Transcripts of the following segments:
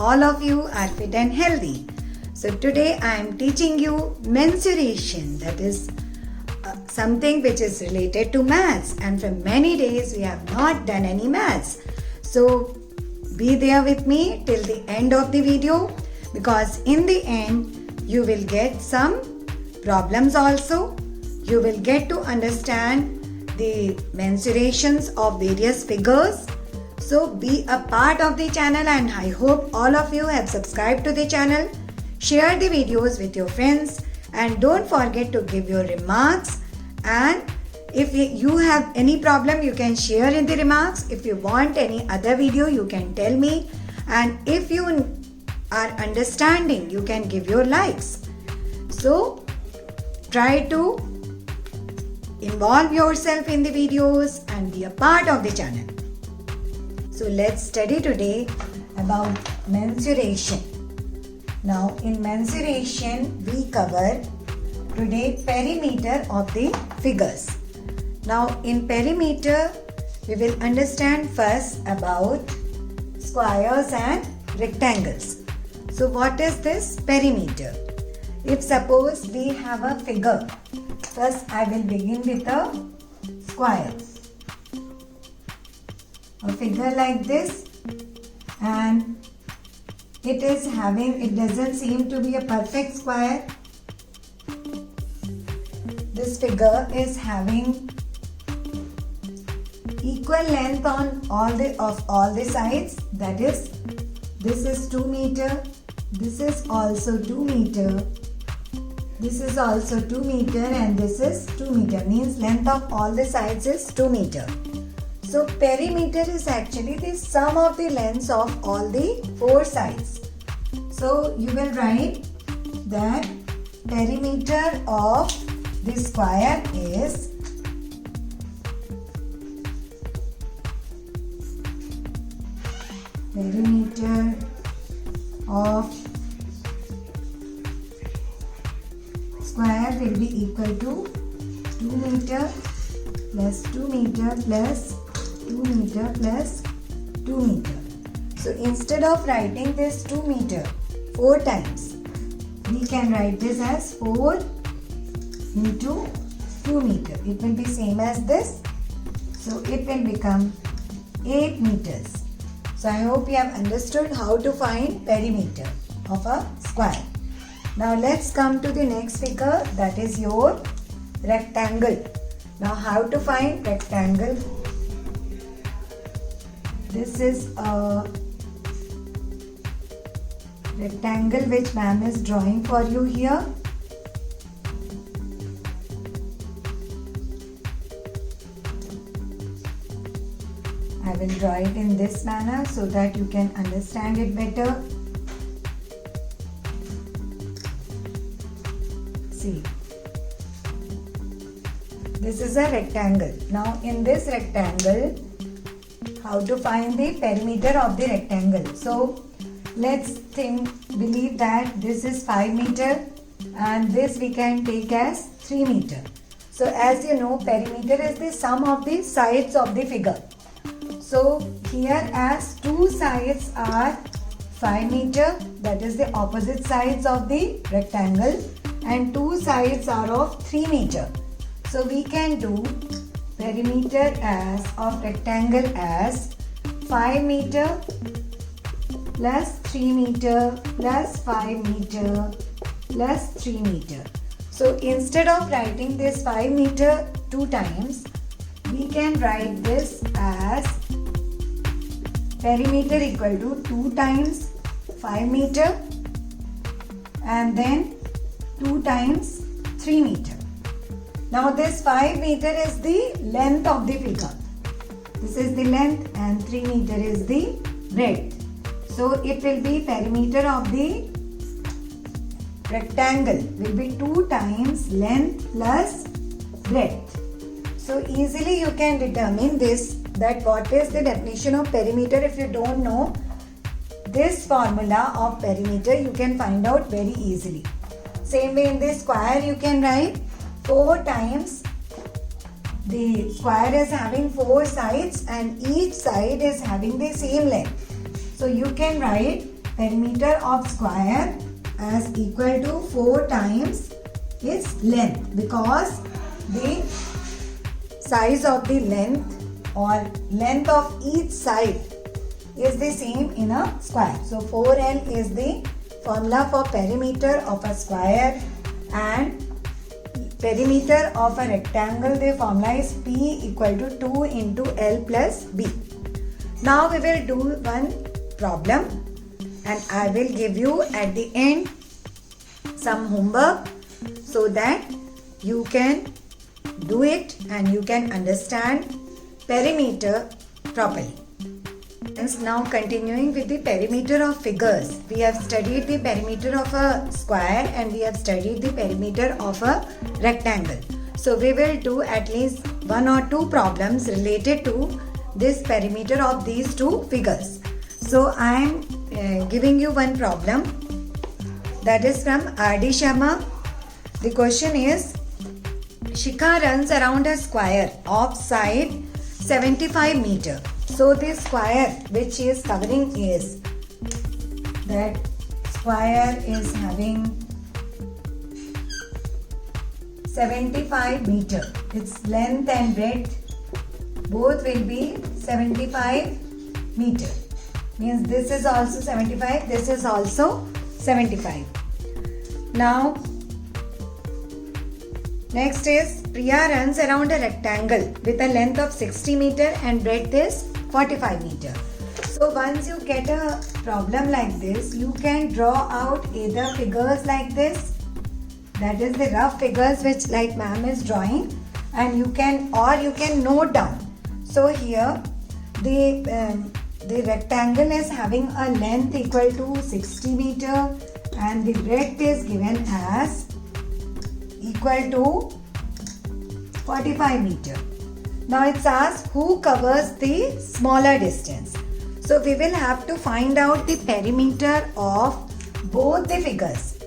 all of you are fit and healthy. So today I am teaching you mensuration, that is something which is related to maths, and for many days we have not done any maths. So be there with me till the end of the video, because in the end you will get some problems also. You will get to understand the mensurations of various figures. So be a part of the channel, and I hope all of you have subscribed to the channel. Share the videos with your friends and don't forget to give your remarks. And if you have any problem, you can share in the remarks. If you want any other video, you can tell me. And if you are understanding, you can give your likes. So try to involve yourself in the videos and be a part of the channel. So let's study today about mensuration. Now in mensuration we cover today perimeter of the figures. Now in perimeter we will understand first about squares and rectangles. So what is this perimeter? If suppose we have a figure, first I will begin with a square. A figure like this, and it doesn't seem to be a perfect square. This figure is having equal length on all the sides. That is, this is 2 meter, this is also 2 meter, this is also 2 meter, and this is 2 meter. Means length of all the sides is 2 meter. So perimeter is actually the sum of the lengths of all the 4 sides. So you will write that perimeter of the square is perimeter of square will be equal to 2 meter plus 2 meter plus 2 meter plus 2 meter. So instead of writing this 2 meter 4 times, we can write this as 4 into 2 meter. It will be same as this. So it will become 8 meters. So I hope you have understood how to find perimeter of a square. Now let's come to the next figure, that is your rectangle. Now how to find rectangle? This is a rectangle which ma'am is drawing for you here. I will draw it in this manner so that you can understand it better. See, this is a rectangle. Now in this rectangle, how to find the perimeter of the rectangle? So let's believe that this is 5 meter and this we can take as 3 meter. So as you know, perimeter is the sum of the sides of the figure. So here, as 2 sides are 5 meter, that is the opposite sides of the rectangle, and 2 sides are of 3 meter. So we can do perimeter of rectangle as 5 meter plus 3 meter plus 5 meter plus 3 meter. So instead of writing this 5 meter 2 times, we can write this as perimeter equal to 2 times 5 meter and then 2 times 3 meter. Now this 5 meter is the length of the figure. This is the length and 3 meter is the breadth. So it will be perimeter of the rectangle will be 2 times length plus breadth. So easily you can determine this, that what is the definition of perimeter. If you don't know this formula of perimeter, you can find out very easily. Same way in this square you can write 4 times, the square is having 4 sides and each side is having the same length. So you can write perimeter of square as equal to 4 times its length, because the size of the length or length of each side is the same in a square. So 4L is the formula for perimeter of a square, and perimeter of a rectangle, the formula is P equal to 2 into L plus B. Now we will do one problem, and I will give you at the end some homework so that you can do it and you can understand perimeter properly. Now continuing with the perimeter of figures. We have studied the perimeter of a square and we have studied the perimeter of a rectangle. So we will do at least 1 or 2 problems related to this perimeter of these two figures. So I am giving you one problem that is from R.D. Sharma. The question is, Shikha runs around a square of side 75 meter. So this square which she is covering is, that square is having 75 meter. Its length and breadth both will be 75 meter. Means this is also 75, this is also 75. Now next is, Priya runs around a rectangle with a length of 60 meter and breadth is 45 meter. So once you get a problem like this, you can draw out either figures like this, that is the rough figures which like ma'am is drawing, and you can note down. So here the rectangle is having a length equal to 60 meter and the breadth is given as equal to 45 meter. Now it's asked who covers the smaller distance. So we will have to find out the perimeter of both the figures.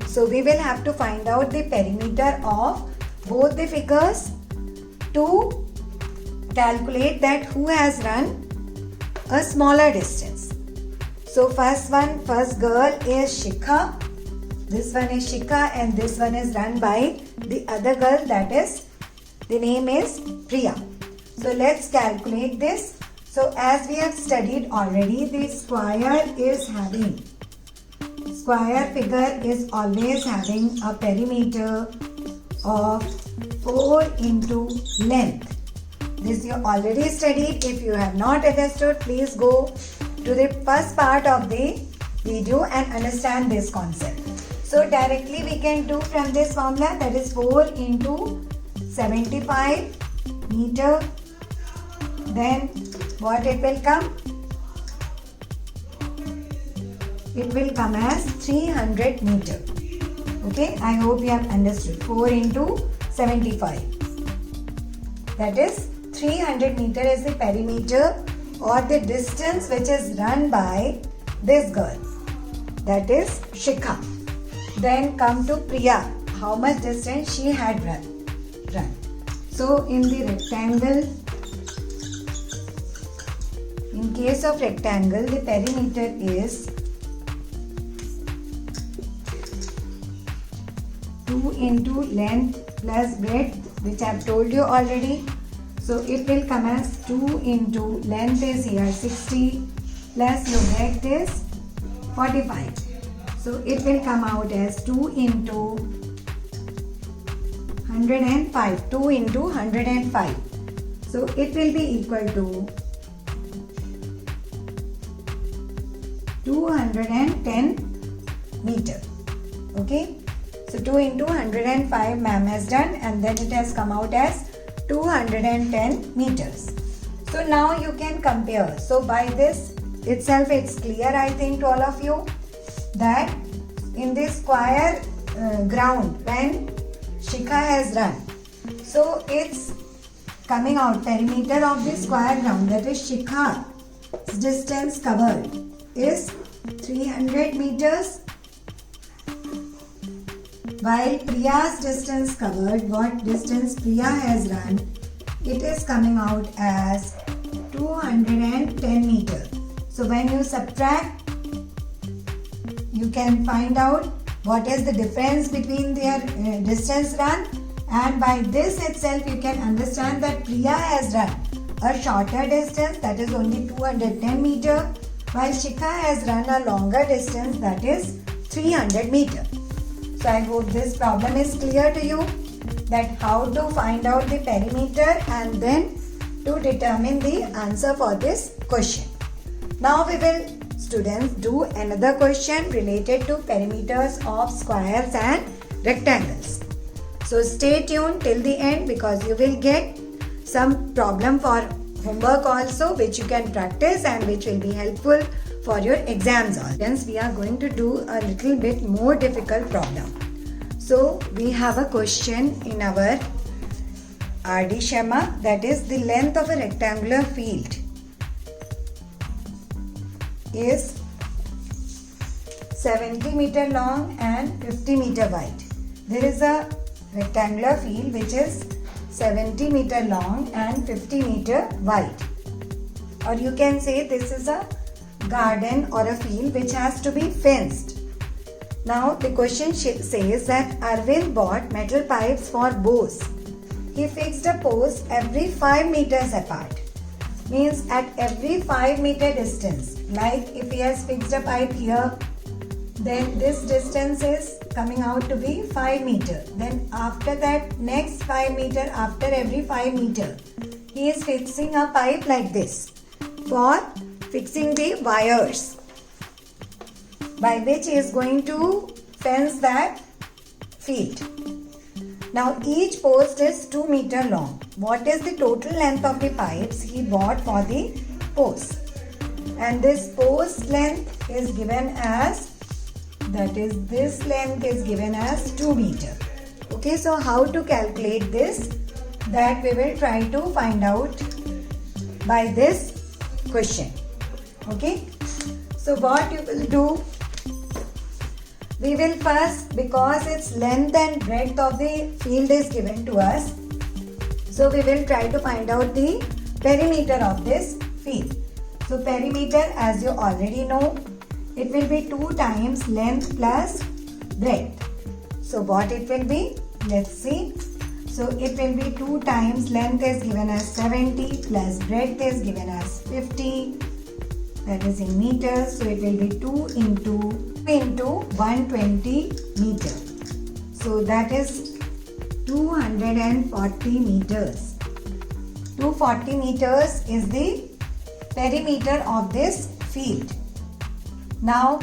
So we will have to find out the perimeter of both the figures to calculate that who has run a smaller distance. So first girl is Shikha. This one is Shikha and this one is run by the other girl, that is, the name is Priya. So let's calculate this. So as we have studied already, the square figure is always having a perimeter of 4 into length. This you already studied. If you have not understood, please go to the first part of the video and understand this concept. So directly we can do from this formula, that is 4 into 75 meter. Then what it will come? It will come as 300 meter. Okay, I hope you have understood. 4 into 75. That is 300 meter is the perimeter or the distance which is run by this girl. That is Shikha. Then come to Priya. How much distance she had run. So in the rectangle, in case of rectangle, the perimeter is 2 into length plus breadth, which I have told you already. So it will come as 2 into length is here 60 plus your breadth is 45. So it will come out as 2 into 105. 2 into 105. So it will be equal to 210 meter. Okay. So 2 into 105 ma'am has done, and then it has come out as 210 meters. So now you can compare. So by this itself it's clear, I think, to all of you, that in this square ground when Shikha has run, so it's coming out perimeter of the square ground, that is Shikha's distance covered is 300 meters, while Priya's distance covered, what distance Priya has run, it is coming out as 210 meters. So when you subtract you can find out what is the difference between their distance run, and by this itself you can understand that Priya has run a shorter distance, that is only 210 meter, while Shikha has run a longer distance, that is 300 meter. So I hope this problem is clear to you, that how to find out the perimeter and then to determine the answer for this question. Now we will, students, do another question related to perimeters of squares and rectangles. So stay tuned till the end, because you will get some problem for homework also, which you can practice and which will be helpful for your exams also. Hence we are going to do a little bit more difficult problem. So we have a question in our RD schema, that is the length of a rectangular field is 70 meter long and 50 meter wide. There is a rectangular field which is 70 meter long and 50 meter wide. Or you can say this is a garden or a field which has to be fenced. Now the question says that Arvind bought metal pipes for bows. He fixed a post every 5 meters apart. Means at every 5 meter distance. Like if he has fixed a pipe here, then this distance is coming out to be 5 meter. Then after that, next 5 meter, after every 5 meter, he is fixing a pipe like this for fixing the wires, by which he is going to fence that field. Now each post is 2 meter long. What is the total length of the pipes he bought for the post? And this post length is given as, that is, this length is given as 2 meter. Okay, so how to calculate this? That we will try to find out by this question. Okay, so what you will do? We will first, because its length and breadth of the field is given to us, so we will try to find out the perimeter of this field. So perimeter, as you already know, it will be 2 times length plus breadth. So what it will be? Let's see. So it will be 2 times length is given as 70 plus breadth is given as 50. That is in meters. So it will be 2 into 120 meter. So that is 240 meters. 240 meters is the perimeter of this field. Now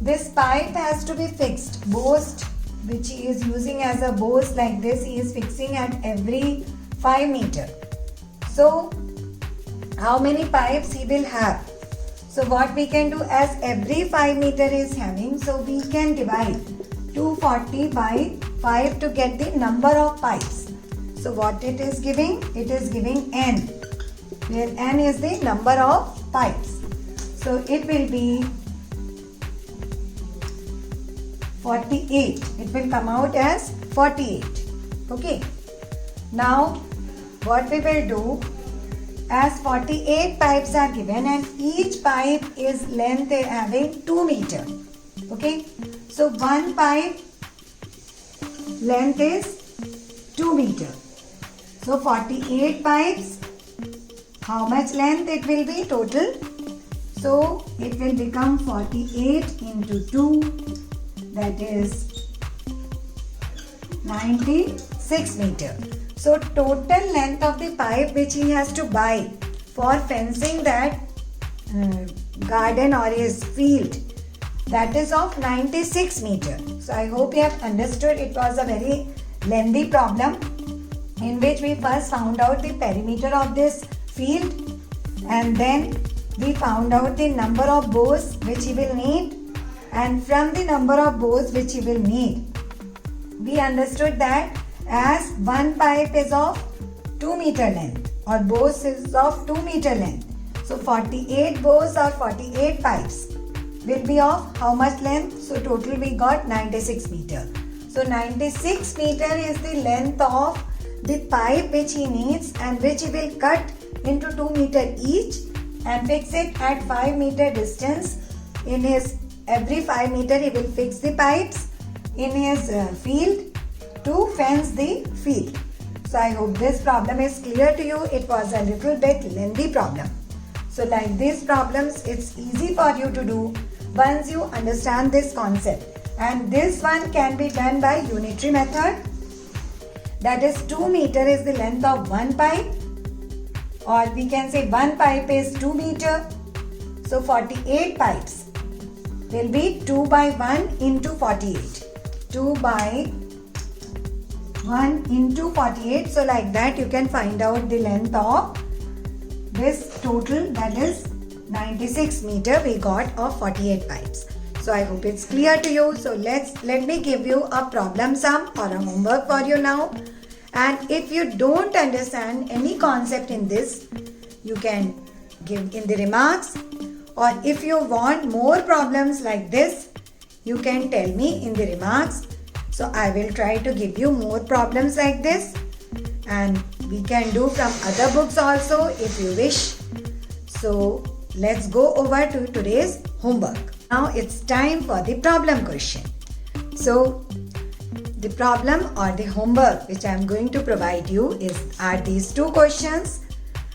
this pipe has to be fixed. Post which he is using as a post like this, he is fixing at every 5 meter. So how many pipes he will have? So what we can do, as every 5 meter is having, so we can divide 240 by 5 to get the number of pipes. So what it is giving? It is giving n, where n is the number of pipes. So it will be 48. It will come out as 48. Okay. Now what we will do, as 48 pipes are given and each pipe is length having 2 meter. Okay. So one pipe length is 2 meter. So 48 pipes, how much length it will be total? So it will become 48 into 2, that is 96 meter. So total length of the pipe which he has to buy for fencing that garden or his field, that is of 96 meter. So I hope you have understood. It was a very lengthy problem in which we first found out the perimeter of this field, and then we found out the number of bows which he will need, and from the number of bows which he will need, we understood that as one pipe is of 2 meter length or bows is of 2 meter length, so 48 bows or 48 pipes will be of how much length? So total we got 96 meter. So 96 meter is the length of the pipe which he needs and which he will cut into 2 meter each and fix it at 5 meter distance in his every 5 meter he will fix the pipes in his field to fence the field. So I hope this problem is clear to you. It was a little bit lengthy problem. So like these problems, it's easy for you to do once you understand this concept. And this one can be done by unitary method. That is 2 meter is the length of one pipe, or we can say one pipe is 2 meter. So 48 pipes will be 2 by 1 into 48. 2 by 1 into 48. So like that you can find out the length of this total, that is 96 meter we got of 48 pipes. So I hope it's clear to you. So let me give you a problem sum or a homework for you now. And if you don't understand any concept in this, you can give in the remarks, or if you want more problems like this, you can tell me in the remarks. So I will try to give you more problems like this, and we can do from other books also if you wish. So let's go over to today's homework. Now it's time for the problem question. So the problem or the homework which I am going to provide you are these two questions,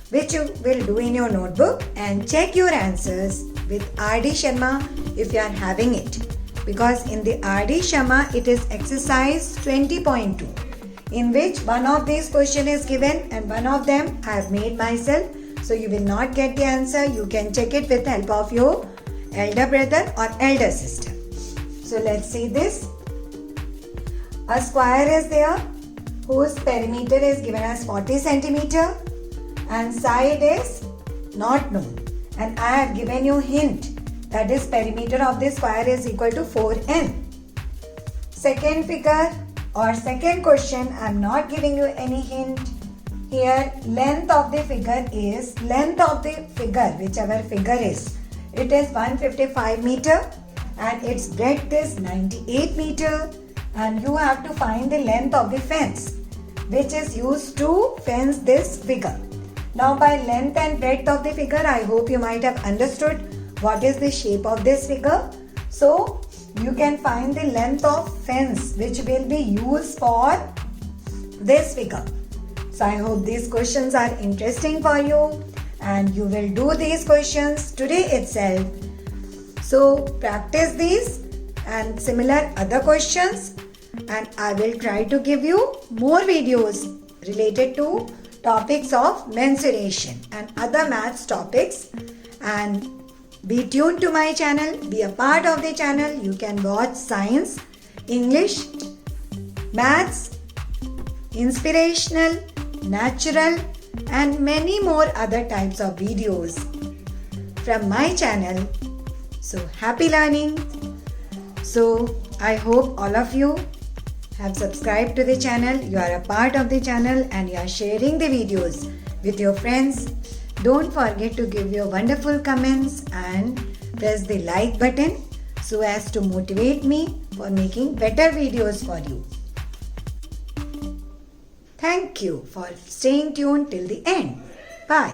which you will do in your notebook and check your answers with R.D. Sharma if you are having it. Because in the R.D. Sharma it is exercise 20.2, in which one of these question is given and one of them I have made myself. So you will not get the answer. You can check it with the help of your elder brother or elder sister. So let's see this. A square is there whose perimeter is given as 40 centimeter and side is not known. And I have given you hint, that is perimeter of this square is equal to 4n. Second figure or second question, I am not giving you any hint. Here length of the figure, whichever figure is, it is 155 meter and its breadth is 98 meter, and you have to find the length of the fence which is used to fence this figure. Now by length and breadth of the figure, I hope you might have understood what is the shape of this figure. So you can find the length of fence which will be used for this figure. So I hope these questions are interesting for you and you will do these questions today itself. So practice these and similar other questions, and I will try to give you more videos related to topics of mensuration and other maths topics. And be tuned to my channel, be a part of the channel. You can watch science, English, maths, inspirational, natural and many more other types of videos from my channel. So happy learning. So I hope all of you have subscribed to the channel, you are a part of the channel and you are sharing the videos with your friends. Don't forget to give your wonderful comments and press the like button so as to motivate me for making better videos for you. Thank you for staying tuned till the end. Bye.